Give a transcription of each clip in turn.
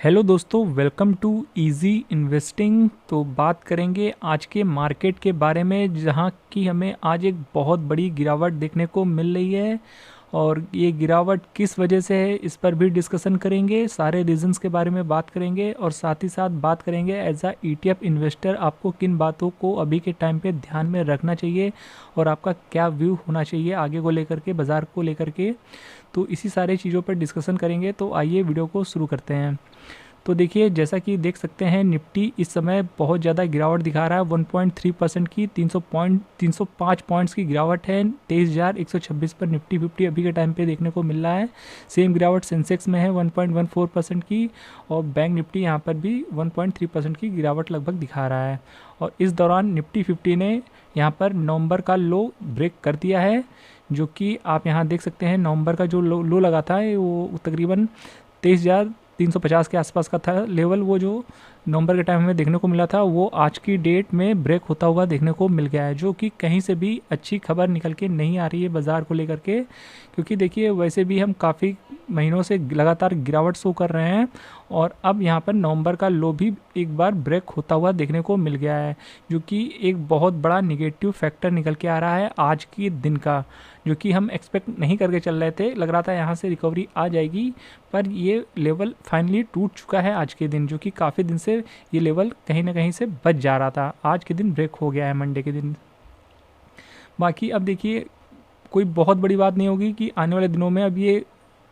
Hello दोस्तों, welcome to easy investing. तो बात करेंगे आज के मार्केट के बारे में, जहां की हमें आज एक बहुत बड़ी गिरावट देखने को मिल रही है। और ये गिरावट किस वजह से है, इस पर भी डिस्कशन करेंगे। सारे रीजंस के बारे में बात करेंगे और साथ ही साथ बात करेंगे एज आ ईटीएफ इन्वेस्टर आपको किन बातों को अभी के टाइम पे ध्यान में रखना चाहिए और आपका क्या व्यू होना चाहिए आगे को लेकर के, बाज़ार को लेकर के। तो इसी सारे चीज़ों पर डिस्कशन करेंगे। तो आइए वीडियो को शुरू करते हैं। तो देखिए, जैसा कि देख सकते हैं, निफ्टी इस समय बहुत ज़्यादा गिरावट दिखा रहा है। 1.3% की 305 पॉइंट्स की गिरावट है। 23,126 पर निफ्टी 50 अभी के टाइम पे देखने को मिल रहा है। सेम गिरावट सेंसेक्स में है 1.14% की, और बैंक निफ्टी यहाँ पर भी 1.3% की गिरावट लगभग दिखा रहा है। और इस दौरान निफ्टी 50 ने यहाँ पर नवंबर का लो ब्रेक कर दिया है, जो कि आप यहाँ देख सकते हैं। नवंबर का जो लो लगा था वो तकरीबन 23,350 के आसपास का था लेवल। वो जो नवंबर के टाइम हमें देखने को मिला था, वो आज की डेट में ब्रेक होता हुआ देखने को मिल गया है, जो कि कहीं से भी अच्छी खबर निकल के नहीं आ रही है बाज़ार को लेकर के। क्योंकि देखिए, वैसे भी हम काफ़ी महीनों से लगातार गिरावट शो कर रहे हैं, और अब यहाँ पर नवंबर का लो भी एक बार ब्रेक होता हुआ देखने को मिल गया है, जो कि एक बहुत बड़ा निगेटिव फैक्टर निकल के आ रहा है आज के दिन का, जो कि हम एक्सपेक्ट नहीं करके चल रहे थे। लग रहा था यहाँ से रिकवरी आ जाएगी, पर ये लेवल फाइनली टूट चुका है आज के दिन, जो कि काफ़ी दिन से ये लेवल कहीं ना कहीं से बच जा रहा था। आज के दिन ब्रेक हो गया है, मंडे के दिन। बाकी अब देखिए, कोई बहुत बड़ी बात नहीं होगी कि आने वाले दिनों में अब ये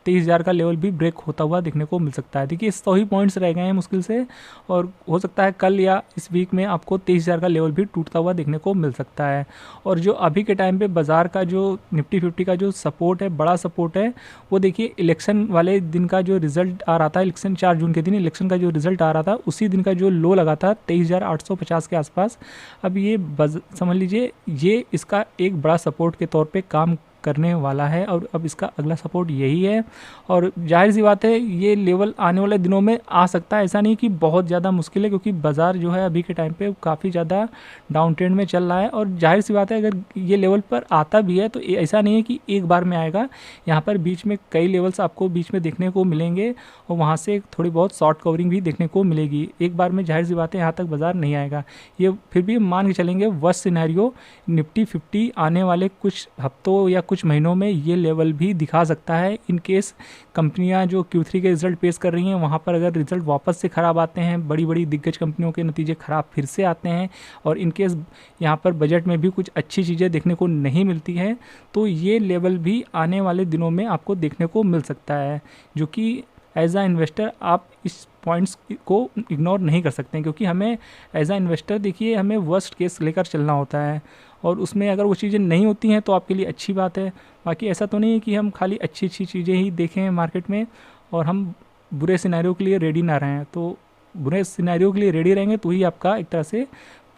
23,000 का लेवल भी ब्रेक होता हुआ देखने को मिल सकता है। देखिए, 100 ही पॉइंट्स रह गए हैं मुश्किल से, और हो सकता है कल या इस वीक में आपको 23,000 का लेवल भी टूटता हुआ देखने को मिल सकता है। और जो अभी के टाइम पे बाज़ार का जो निफ्टी 50 का जो सपोर्ट है, बड़ा सपोर्ट है, वो देखिए इलेक्शन वाले दिन का जो रिजल्ट आ रहा था, इलेक्शन 4 जून के दिन इलेक्शन का जो रिजल्ट आ रहा था, उसी दिन का जो लो लगा था 23,850 के आसपास। अब ये समझ लीजिए, ये इसका एक बड़ा सपोर्ट के तौर पर काम करने वाला है, और अब इसका अगला सपोर्ट यही है। और जाहिर सी बात है, ये लेवल आने वाले दिनों में आ सकता है। ऐसा नहीं कि बहुत ज़्यादा मुश्किल है, क्योंकि बाज़ार जो है अभी के टाइम पे काफ़ी ज़्यादा डाउन ट्रेंड में चल रहा है। और जाहिर सी बात है, अगर ये लेवल पर आता भी है तो ऐसा नहीं है कि एक बार में आएगा। यहाँ पर बीच में कई लेवल्स आपको बीच में देखने को मिलेंगे, और वहाँ से थोड़ी बहुत शॉर्ट कवरिंग भी देखने को मिलेगी। एक बार में जाहिर सी बात है यहाँ तक बाज़ार नहीं आएगा। ये फिर भी मान के चलेंगे वर्स्ट सिनेरियो, निफ्टी 50 आने वाले कुछ हफ्तों या कुछ महीनों में ये लेवल भी दिखा सकता है। इन केस कंपनियां जो Q3 के रिजल्ट पेश कर रही हैं, वहाँ पर अगर रिजल्ट वापस से ख़राब आते हैं, बड़ी बड़ी दिग्गज कंपनियों के नतीजे ख़राब फिर से आते हैं, और इन केस यहाँ पर बजट में भी कुछ अच्छी चीज़ें देखने को नहीं मिलती हैं, तो ये लेवल भी आने वाले दिनों में आपको देखने को मिल सकता है। जो कि एज आ इन्वेस्टर आप इस पॉइंट्स को इग्नोर नहीं कर सकते हैं, क्योंकि हमें एज आ इन्वेस्टर देखिए, हमें वर्स्ट केस लेकर चलना होता है, और उसमें अगर वो चीज़ें नहीं होती हैं तो आपके लिए अच्छी बात है। बाकी ऐसा तो नहीं है कि हम खाली अच्छी अच्छी चीज़ें ही देखें मार्केट में, और हम बुरे सिनेरियो के लिए रेडी ना रहें। तो बुरे सिनेरियो के लिए रेडी रहेंगे तो ही आपका एक तरह से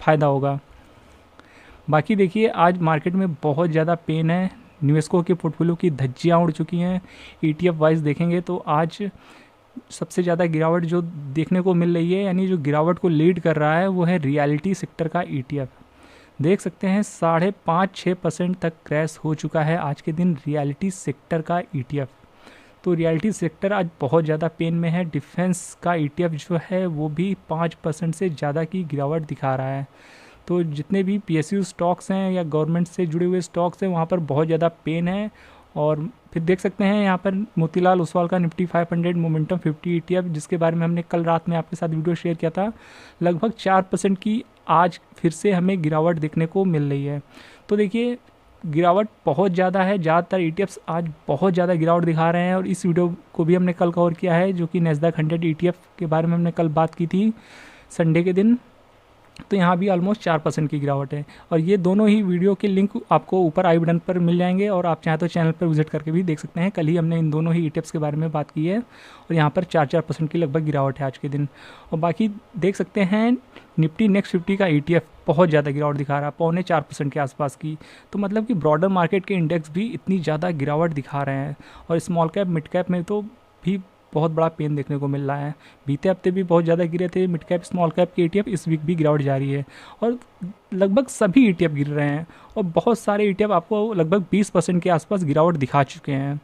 फ़ायदा होगा। बाकी देखिए, आज मार्केट में बहुत ज़्यादा पेन है। निवेशकों के पोर्टफोलियो की धज्जियाँ उड़ चुकी हैं। ETF वाइज देखेंगे तो आज सबसे ज़्यादा गिरावट जो देखने को मिल रही है, यानी जो गिरावट को लीड कर रहा है, वो है रियलिटी सेक्टर का ETF। देख सकते हैं 5.5-6% तक क्रैश हो चुका है आज के दिन रियलिटी सेक्टर का ETF। तो रियलिटी सेक्टर आज बहुत ज़्यादा पेन में है। डिफेंस का ETF जो है वो भी 5% से ज़्यादा की गिरावट दिखा रहा है। तो जितने भी PSU स्टॉक्स हैं या गवर्नमेंट से जुड़े हुए स्टॉक्स हैं, वहाँ पर बहुत ज़्यादा पेन है। और फिर देख सकते हैं यहाँ पर मोतीलाल ओसवाल का निफ्टी 500 मोमेंटम 50 ETF, जिसके बारे में हमने कल रात में आपके साथ वीडियो शेयर किया था, लगभग 4% की आज फिर से हमें गिरावट देखने को मिल रही है। तो देखिए, गिरावट बहुत ज़्यादा है। ज़्यादातर ETFs आज बहुत ज़्यादा गिरावट दिखा रहे हैं, और इस वीडियो को भी हमने कल कवर किया है, जो कि नैस्डैक 100 ETF के बारे में हमने कल बात की थी संडे के दिन। तो यहाँ भी ऑलमोस्ट 4% की गिरावट है, और ये दोनों ही वीडियो के लिंक आपको ऊपर आई बटन पर मिल जाएंगे, और आप चाहें तो चैनल पर विजिट करके भी देख सकते हैं। कल ही हमने इन दोनों ही ETFs के बारे में बात की है, और यहाँ पर 4% की लगभग गिरावट है आज के दिन। और बाकी देख सकते हैं निफ्टी नेक्स्ट 50 का ETF बहुत ज़्यादा गिरावट दिखा रहा है, 3.25% के आसपास की। तो मतलब कि ब्रॉडर मार्केट के इंडेक्स भी इतनी ज़्यादा गिरावट दिखा रहे हैं, और स्मॉल कैप मिड कैप में तो भी बहुत बड़ा पेन देखने को मिल रहा है। बीते हफ्ते भी बहुत ज़्यादा गिरे थे मिड कैप स्मॉल कैप के ETF, इस वीक भी गिरावट जारी है। और लगभग सभी ईटीएफ गिर रहे हैं और बहुत सारे ईटीएफ आपको लगभग 20% के आसपास गिरावट दिखा चुके हैं।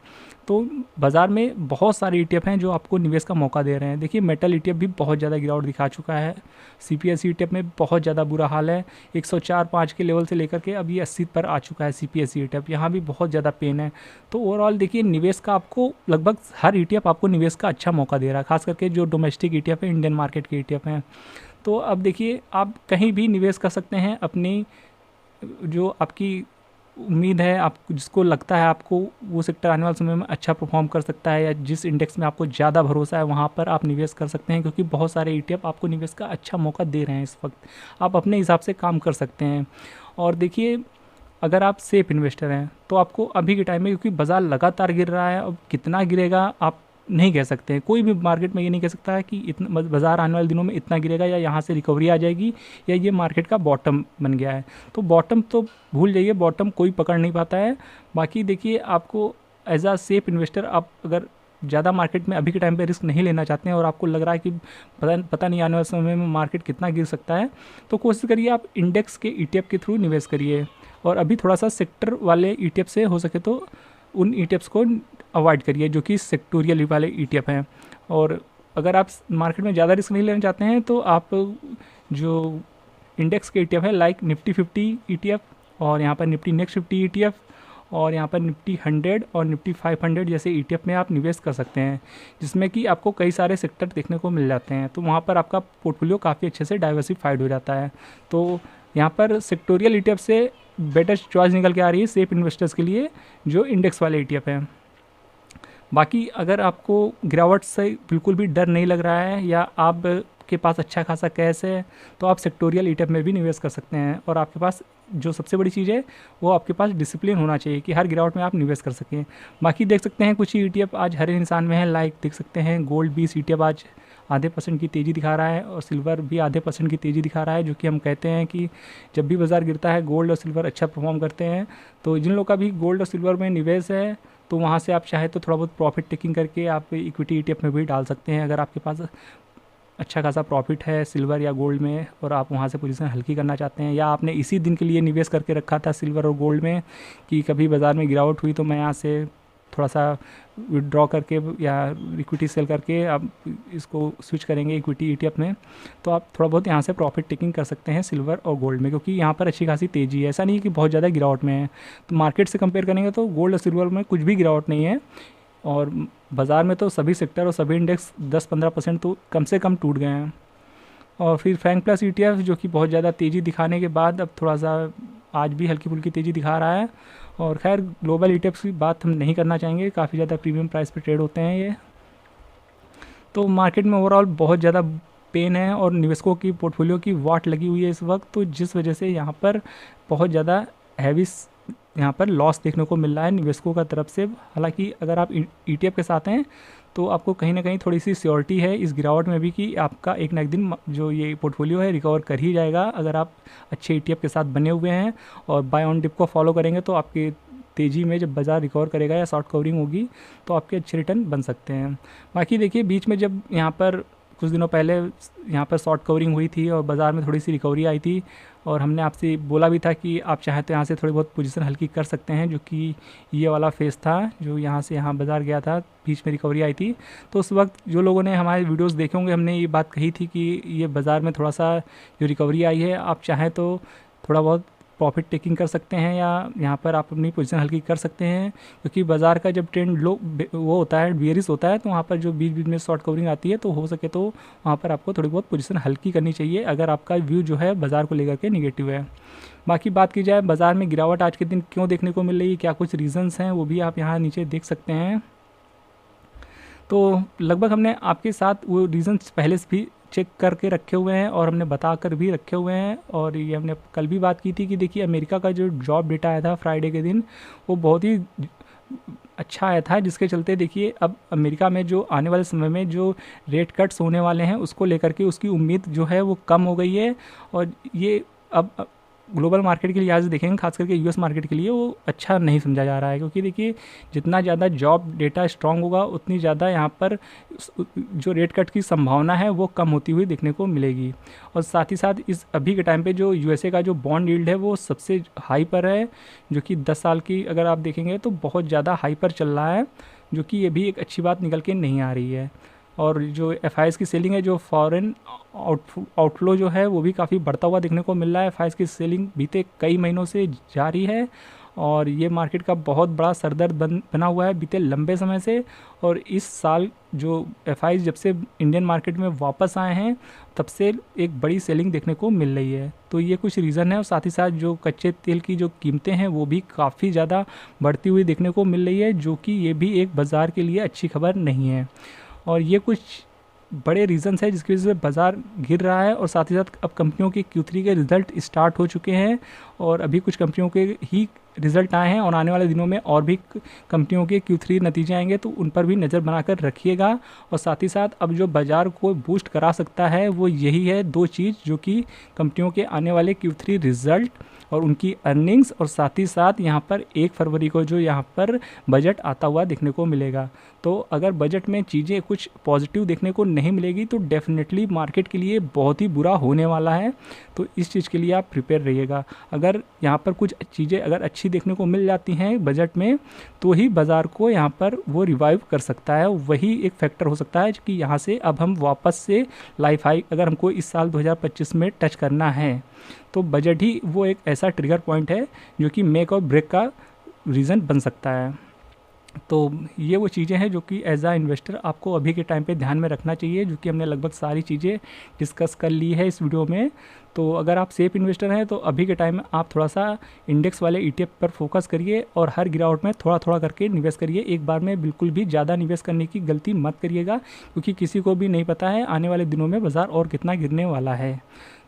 तो बाज़ार में बहुत सारे ईटीएफ हैं जो आपको निवेश का मौका दे रहे हैं। देखिए मेटल ईटीएफ भी बहुत ज़्यादा गिरावट दिखा चुका है। सीपीएसई ईटीएफ में बहुत ज़्यादा बुरा हाल है, 104-5 के लेवल से लेकर के अब ये 80 पर आ चुका है सीपीएसई ईटीएफ, यहाँ भी बहुत ज़्यादा पेन है। तो ओवरऑल देखिए निवेश का आपको लगभग हर ईटीएफ आपको निवेश का अच्छा मौका दे रहा है, खास करके जो डोमेस्टिक ईटीएफ है, इंडियन मार्केट के ईटीएफ हैं। तो अब देखिए आप कहीं भी निवेश कर सकते हैं, अपनी जो आपकी उम्मीद है, आप जिसको लगता है आपको वो सेक्टर आने वाले समय में अच्छा परफॉर्म कर सकता है या जिस इंडेक्स में आपको ज़्यादा भरोसा है वहाँ पर आप निवेश कर सकते हैं, क्योंकि बहुत सारे ईटीएफ आपको निवेश का अच्छा मौका दे रहे हैं इस वक्त। आप अपने हिसाब से काम कर सकते हैं। और देखिए अगर आप सेफ इन्वेस्टर हैं तो आपको अभी के टाइम में, क्योंकि बाज़ार लगातार गिर रहा है, अब कितना गिरेगा आप नहीं कह सकते हैं। कोई भी मार्केट में ये नहीं कह सकता है कि इतना बाज़ार आने वाले दिनों में इतना गिरेगा या यहाँ से रिकवरी आ जाएगी या ये मार्केट का बॉटम बन गया है। तो बॉटम तो भूल जाइए, बॉटम कोई पकड़ नहीं पाता है। बाकी देखिए आपको एज आ सेफ इन्वेस्टर, आप अगर ज़्यादा मार्केट में अभी के टाइम पे रिस्क नहीं लेना चाहते हैं और आपको लग रहा है कि पता नहीं आने वाले समय में मार्केट कितना गिर सकता है, तो कोशिश करिए आप इंडेक्स के ईटीएफ के थ्रू निवेश करिए। और अभी थोड़ा सा सेक्टर वाले ईटीएफ से हो सके तो उन ईटीएफ्स को अवॉइड करिए जो कि सेक्टोरियल वाले ईटीएफ हैं। और अगर आप मार्केट में ज़्यादा रिस्क नहीं लेना चाहते हैं तो आप जो इंडेक्स के ईटीएफ है लाइक निफ्टी 50 ईटीएफ और यहाँ पर निफ्टी नेक्स्ट 50 ईटीएफ और यहाँ पर निफ्टी 100 और निफ्टी 500 जैसे ईटीएफ में आप निवेश कर सकते हैं, जिसमें कि आपको कई सारे सेक्टर देखने को मिल जाते हैं। तो वहाँ पर आपका पोर्टफोलियो काफ़ी अच्छे से डाइवर्सिफाइड हो जाता है। तो यहाँ पर सेक्टोरियल ईटीएफ से बेटर चॉइस निकल के आ रही है सेफ इन्वेस्टर्स के लिए जो इंडेक्स वाले ईटीएफ हैं। बाकी अगर आपको गिरावट से बिल्कुल भी डर नहीं लग रहा है या आप के पास अच्छा खासा कैश है तो आप सेक्टोरियल ईटीएफ में भी निवेश कर सकते हैं। और आपके पास जो सबसे बड़ी चीज़ है वो आपके पास डिसिप्लिन होना चाहिए कि हर गिरावट में आप निवेश कर सकें। बाकी देख सकते हैं कुछ ईटीएफ आज हर इंसान में है, लाइक देख सकते हैं गोल्ड 20 ईटीएफ आज आधे % की तेज़ी दिखा रहा है और सिल्वर भी आधे % की तेज़ी दिखा रहा है, जो कि हम कहते हैं कि जब भी बाज़ार गिरता है गोल्ड और सिल्वर अच्छा परफॉर्म करते हैं। तो जिन लोगों का भी गोल्ड और सिल्वर में निवेश है तो वहाँ से आप चाहे तो थोड़ा बहुत प्रॉफिट टेकिंग करके आप इक्विटी ईटीएफ में भी डाल सकते हैं। अगर आपके पास अच्छा खासा प्रॉफिट है सिल्वर या गोल्ड में और आप वहाँ से पोजीशन हल्की करना चाहते हैं, या आपने इसी दिन के लिए निवेश करके रखा था सिल्वर और गोल्ड में कि कभी बाज़ार में गिरावट हुई तो मैं यहाँ से थोड़ा सा विड्रॉ करके या इक्विटी सेल करके आप इसको स्विच करेंगे इक्विटी ईटीएफ में, तो आप थोड़ा बहुत यहाँ से प्रॉफिट टेकिंग कर सकते हैं सिल्वर और गोल्ड में, क्योंकि यहाँ पर अच्छी खासी तेज़ी है। ऐसा नहीं है कि बहुत ज़्यादा गिरावट में है। तो मार्केट से कंपेयर करेंगे तो गोल्ड और सिल्वर में कुछ भी गिरावट नहीं है और बाज़ार में तो सभी सेक्टर और सभी इंडेक्स 10-15% तो कम से कम टूट गए हैं। और फिर फैंग प्लस ईटीएफ जो कि बहुत ज़्यादा तेज़ी दिखाने के बाद अब थोड़ा सा आज भी हल्की फुल्की तेज़ी दिखा रहा है। और खैर ग्लोबल ईटीएफ की बात हम नहीं करना चाहेंगे, काफ़ी ज़्यादा प्रीमियम प्राइस पे ट्रेड होते हैं ये। तो मार्केट में ओवरऑल बहुत ज़्यादा पेन है और निवेशकों की पोर्टफोलियो की वाट लगी हुई है इस वक्त, तो जिस वजह से यहाँ पर बहुत ज़्यादा हैवी यहाँ पर लॉस देखने को मिल रहा है निवेशकों का तरफ से। हालांकि अगर आप ईटीएफ के साथ हैं तो आपको कहीं ना कहीं थोड़ी सी श्योरिटी है इस गिरावट में भी कि आपका एक ना एक दिन जो ये पोर्टफोलियो है रिकवर कर ही जाएगा। अगर आप अच्छे ईटीएफ के साथ बने हुए हैं और बाय ऑन डिप को फॉलो करेंगे तो आपके तेज़ी में जब बाज़ार रिकवर करेगा या शॉर्ट कवरिंग होगी तो आपके अच्छे रिटर्न बन सकते हैं। बाकी देखिए बीच में जब यहाँ पर कुछ दिनों पहले यहाँ पर शॉर्ट कवरिंग हुई थी और बाज़ार में थोड़ी सी रिकवरी आई थी और हमने आपसे बोला भी था कि आप चाहें तो यहाँ से थोड़ी बहुत पोजीशन हल्की कर सकते हैं, जो कि ये वाला फेज़ था जो यहाँ से यहाँ बाज़ार गया था, बीच में रिकवरी आई थी। तो उस वक्त जो लोगों ने हमारे वीडियोस देखे होंगे हमने ये बात कही थी कि ये बाज़ार में थोड़ा सा जो रिकवरी आई है आप चाहें तो थोड़ा बहुत प्रॉफिट टेकिंग कर सकते हैं या यहाँ पर आप अपनी पोजीशन हल्की कर सकते हैं, क्योंकि बाज़ार का जब ट्रेंड लो वो होता है बियरिश होता है तो वहाँ पर जो बीच बीच में शॉर्ट कवरिंग आती है तो हो सके तो वहाँ पर आपको थोड़ी बहुत पोजीशन हल्की करनी चाहिए अगर आपका व्यू जो है बाज़ार को लेकर के निगेटिव है। बाकी बात की जाए बाज़ार में गिरावट आज के दिन क्यों देखने को मिल रही है, क्या कुछ रीज़न्स हैं, वो भी आप यहाँ नीचे देख सकते हैं। तो लगभग हमने आपके साथ वो रीज़न्स पहले से भी चेक करके रखे हुए हैं और हमने बता कर भी रखे हुए हैं। और ये हमने कल भी बात की थी कि देखिए अमेरिका का जो जॉब डेटा आया था फ्राइडे के दिन वो बहुत ही अच्छा आया था, जिसके चलते देखिए अब अमेरिका में जो आने वाले समय में जो रेट कट्स होने वाले हैं उसको लेकर के उसकी उम्मीद जो है वो कम हो गई है। और ये अब ग्लोबल मार्केट के लिहाज से देखेंगे, खास करके यूएस मार्केट के लिए वो अच्छा नहीं समझा जा रहा है, क्योंकि देखिए जितना ज़्यादा जॉब डेटा स्ट्रांग होगा उतनी ज़्यादा यहाँ पर जो रेट कट की संभावना है वो कम होती हुई देखने को मिलेगी। और साथ ही साथ इस अभी के टाइम पे जो यूएसए का जो बॉन्ड यील्ड है वो सबसे हाई पर है, जो कि 10 साल की अगर आप देखेंगे तो बहुत ज़्यादा हाई पर चल रहा है, जो कि ये भी एक अच्छी बात निकल के नहीं आ रही है। और जो एफ की सेलिंग है, जो फॉरेन आउटफ्लो जो है वो भी काफ़ी बढ़ता हुआ देखने को मिल रहा है। एफ की सेलिंग बीते कई महीनों से जारी है और ये मार्केट का बहुत बड़ा सरदर्द बना हुआ है बीते लंबे समय से। और इस साल जो एफ जब से इंडियन मार्केट में वापस आए हैं तब से एक बड़ी सेलिंग देखने को मिल रही है। तो ये कुछ रीज़न है। और साथ ही साथ जो कच्चे तेल की जो कीमतें हैं वो भी काफ़ी ज़्यादा बढ़ती हुई देखने को मिल रही है, जो कि ये भी एक बाज़ार के लिए अच्छी खबर नहीं है। और ये कुछ बड़े रीजंस है जिसकी वजह से बाज़ार गिर रहा है। और साथ ही साथ अब कंपनियों के Q3 के रिज़ल्ट स्टार्ट हो चुके हैं और अभी कुछ कंपनियों के ही रिज़ल्ट आए हैं और आने वाले दिनों में और भी कंपनियों के Q3 नतीजे आएंगे, तो उन पर भी नज़र बनाकर रखिएगा। और साथ ही साथ अब जो बाज़ार को बूस्ट करा सकता है वो यही है, दो चीज़, जो कि कंपनियों के आने वाले Q3 रिज़ल्ट और उनकी अर्निंग्स, और साथ ही साथ यहाँ पर 1 फरवरी को जो यहाँ पर बजट आता हुआ देखने को मिलेगा। तो अगर बजट में चीज़ें कुछ पॉजिटिव देखने को नहीं मिलेगी तो डेफिनेटली मार्केट के लिए बहुत ही बुरा होने वाला है। तो इस चीज़ के लिए आप प्रिपेयर रहिएगा। अगर यहाँ पर कुछ चीज़ें अगर अच्छी देखने को मिल जाती हैं बजट में तो ही बाज़ार को यहाँ पर वो रिवाइव कर सकता है। वही एक फैक्टर हो सकता है कि यहाँ से अब हम वापस से लाइफ हाई अगर हमको इस साल 2025 में टच करना है तो बजट ही वो एक ऐसा ट्रिगर पॉइंट है जो कि मेक और ब्रेक का रीज़न बन सकता है। तो ये वो चीज़ें हैं जो कि एज आ इन्वेस्टर आपको अभी के टाइम पे ध्यान में रखना चाहिए, जो कि हमने लगभग सारी चीज़ें डिस्कस कर ली है इस वीडियो में। तो अगर आप सेफ इन्वेस्टर हैं तो अभी के टाइम में आप थोड़ा सा इंडेक्स वाले ETF पर फोकस करिए और हर गिरावट में थोड़ा थोड़ा करके निवेश करिए। एक बार में बिल्कुल भी ज़्यादा निवेश करने की गलती मत करिएगा, क्योंकि किसी को भी नहीं पता है आने वाले दिनों में बाज़ार और कितना गिरने वाला है।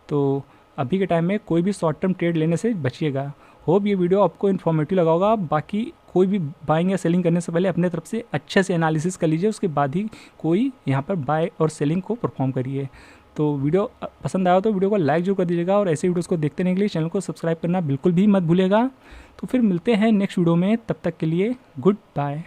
तो अभी के टाइम में कोई भी शॉर्ट टर्म ट्रेड लेने से बचिएगा। होप ये वीडियो आपको इन्फॉर्मेटिव लगा होगा। बाकी कोई भी बाइंग या सेलिंग करने से पहले अपने तरफ से अच्छे से एनालिसिस कर लीजिए, उसके बाद ही कोई यहाँ पर बाय और सेलिंग को परफॉर्म करिए। तो वीडियो पसंद आया तो वीडियो को लाइक जरूर कर दीजिएगा और ऐसे वीडियोस को देखते रहने के लिए चैनल को सब्सक्राइब करना बिल्कुल भी मत भूलिएगा। तो फिर मिलते हैं नेक्स्ट वीडियो में, तब तक के लिए गुड बाय।